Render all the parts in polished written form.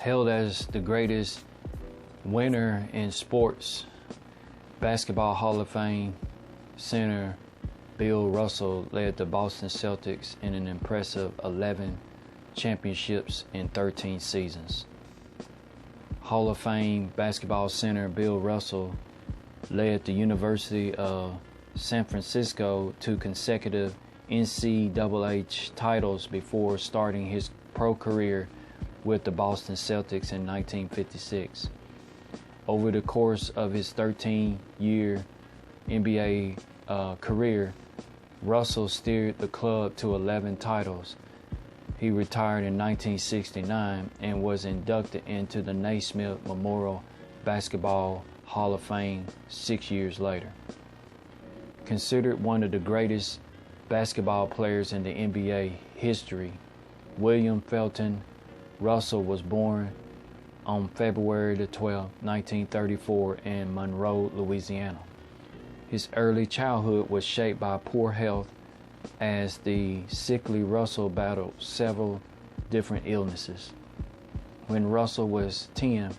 Hailed as the greatest winner in sports, Basketball Hall of Fame center Bill Russell led the Boston Celtics in an impressive 11 championships in 13 seasons. Hall of Fame basketball center Bill Russell led the University of San Francisco to consecutive NCAA titles before starting his pro career with the Boston Celtics in 1956. Over the course of his 13-year NBA career, Russell steered the club to 11 titles. He retired in 1969 and was inducted into the Naismith Memorial Basketball Hall of Fame 6 years later. Considered one of the greatest basketball players in the NBA history, William Felton Russell was born on February 12, 1934 in Monroe, Louisiana. His early childhood was shaped by poor health as the sickly Russell battled several different illnesses. When Russell was 10,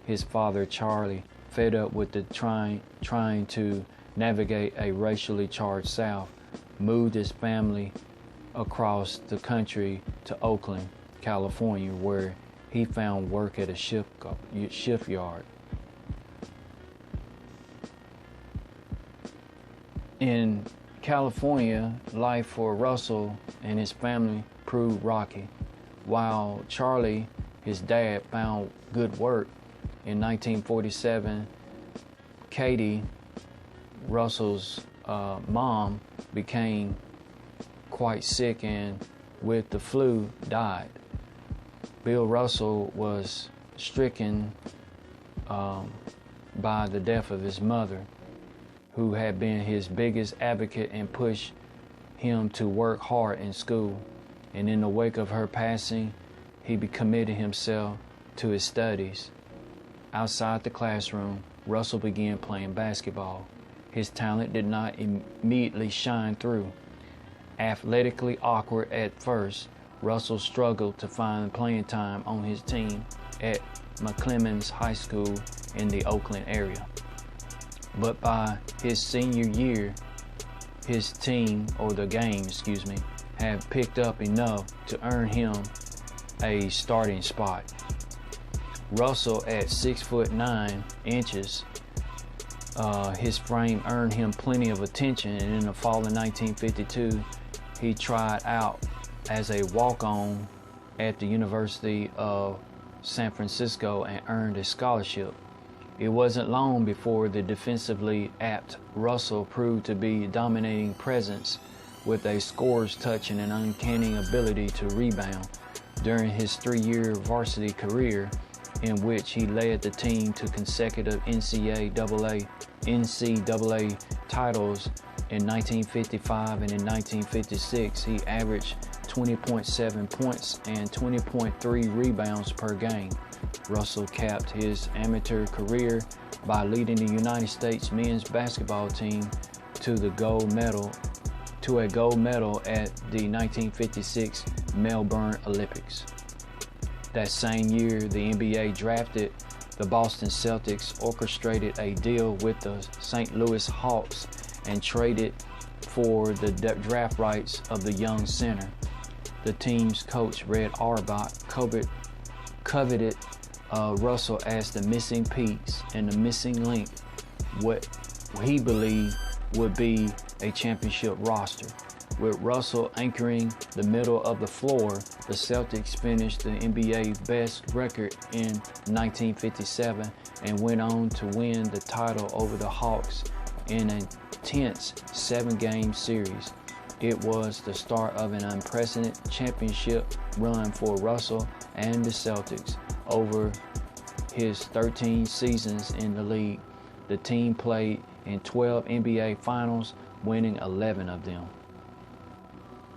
his father Charlie, fed up with the trying to navigate a racially charged South, moved his family across the country to Oakland, California, where he found work at a shipyard. In California, life for Russell and his family proved rocky. While Charlie, his dad, found good work, in 1947, Katie, Russell's mom, became quite sick and with the flu died. Bill Russell was stricken by the death of his mother, who had been his biggest advocate and pushed him to work hard in school. And in the wake of her passing, he committed himself to his studies. Outside the classroom, Russell began playing basketball. His talent did not immediately shine through. Athletically awkward at first, Russell struggled to find playing time on his team at McClemens High School in the Oakland area. But by his senior year, his team, or the game, had picked up enough to earn him a starting spot. Russell, at 6'9", his frame earned him plenty of attention, and in the fall of 1952, he tried out as a walk-on at the University of San Francisco and earned a scholarship. It wasn't long before the defensively apt Russell proved to be a dominating presence with a scorer's touch and an uncanny ability to rebound. During his 3-year varsity career, in which he led the team to consecutive NCAA titles in 1955 and in 1956, he averaged 20.7 points and 20.3 rebounds per game. Russell capped his amateur career by leading the United States men's basketball team to a gold medal at the 1956 Melbourne Olympics. That same year, the NBA drafted the Boston Celtics, orchestrated a deal with the St. Louis Hawks, and traded for the draft rights of the young center. The team's coach, Red Auerbach, coveted Russell as the missing piece and the missing link, what he believed would be a championship roster. With Russell anchoring the middle of the floor, the Celtics finished the NBA best record in 1957 and went on to win the title over the Hawks in a tense 7-game series. It was the start of an unprecedented championship run for Russell and the Celtics. Over his 13 seasons in the league, the team played in 12 NBA Finals, winning 11 of them.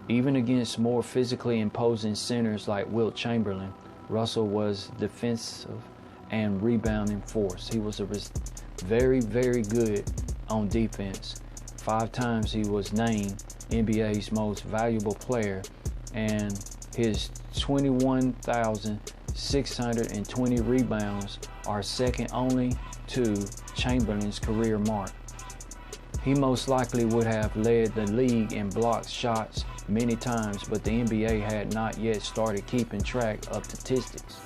Even against more physically imposing centers like Wilt Chamberlain, Russell was defensive and rebounding force. He was very, very good on defense. 5 times he was named NBA's most valuable player, and his 21,000 620 rebounds are second only to Chamberlain's career mark. He most likely would have led the league in blocked shots many times, but the NBA had not yet started keeping track of statistics.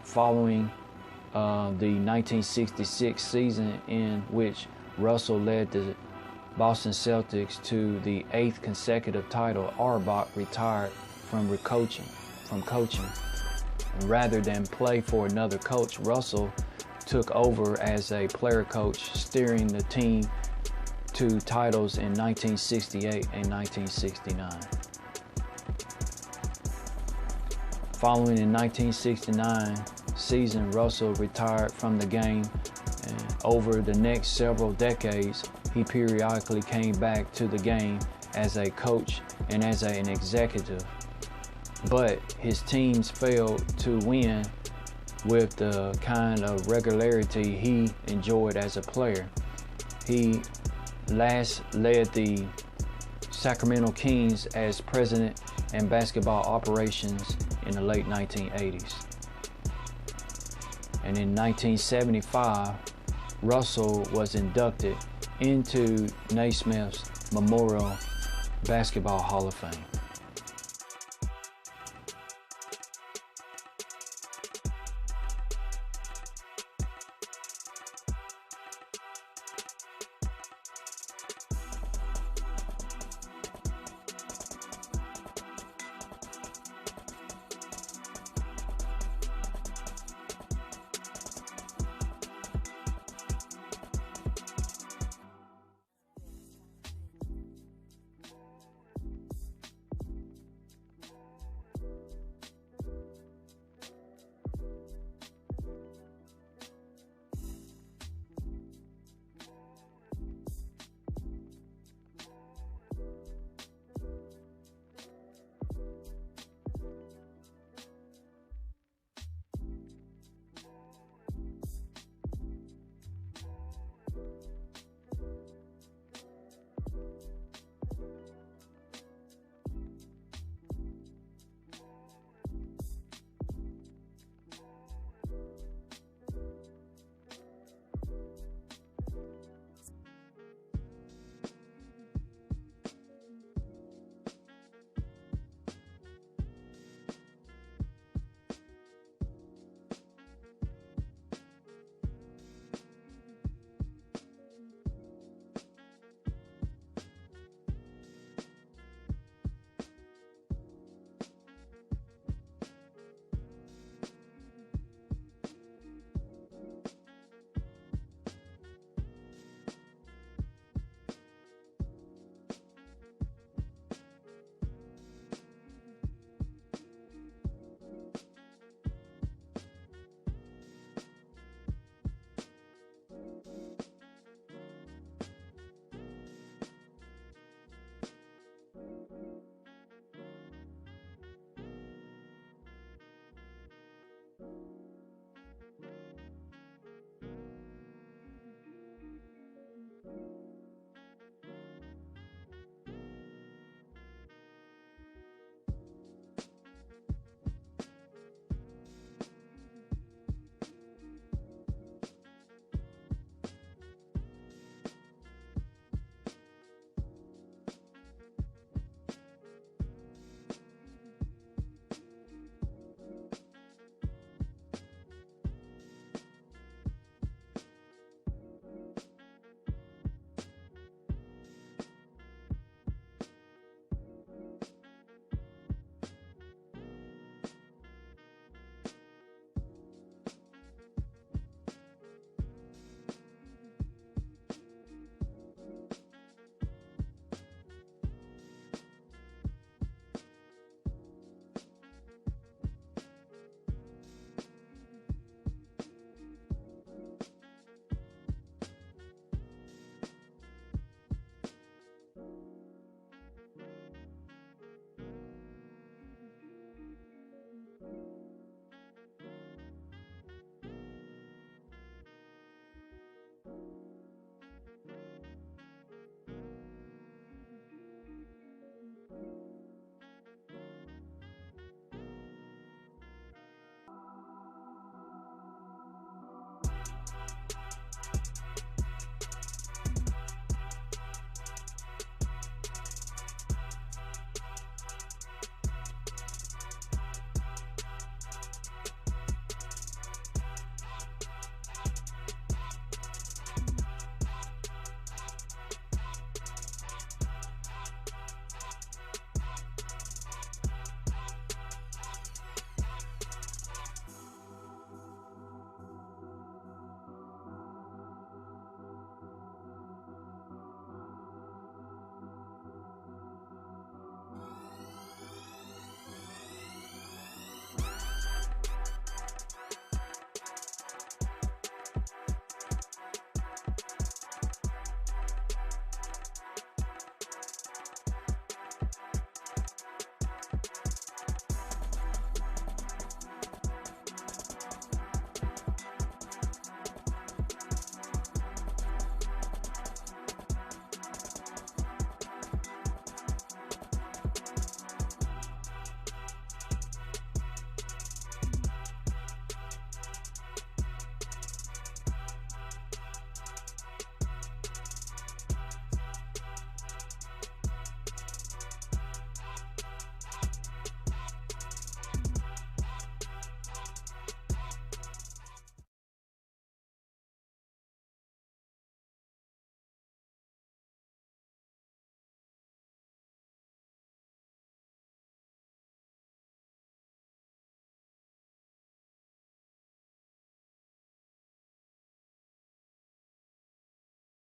Following the 1966 season, in which Russell led the Boston Celtics to the 8th consecutive title, Auerbach retired from coaching. Rather than play for another coach, Russell took over as a player coach, steering the team to titles in 1968 and 1969. Following the 1969 season, Russell retired from the game, and over the next several decades, he periodically came back to the game as a coach and as an executive. But his teams failed to win with the kind of regularity he enjoyed as a player. He last led the Sacramento Kings as president and basketball operations in the late 1980s. And in 1975, Russell was inducted into Naismith's Memorial Basketball Hall of Fame.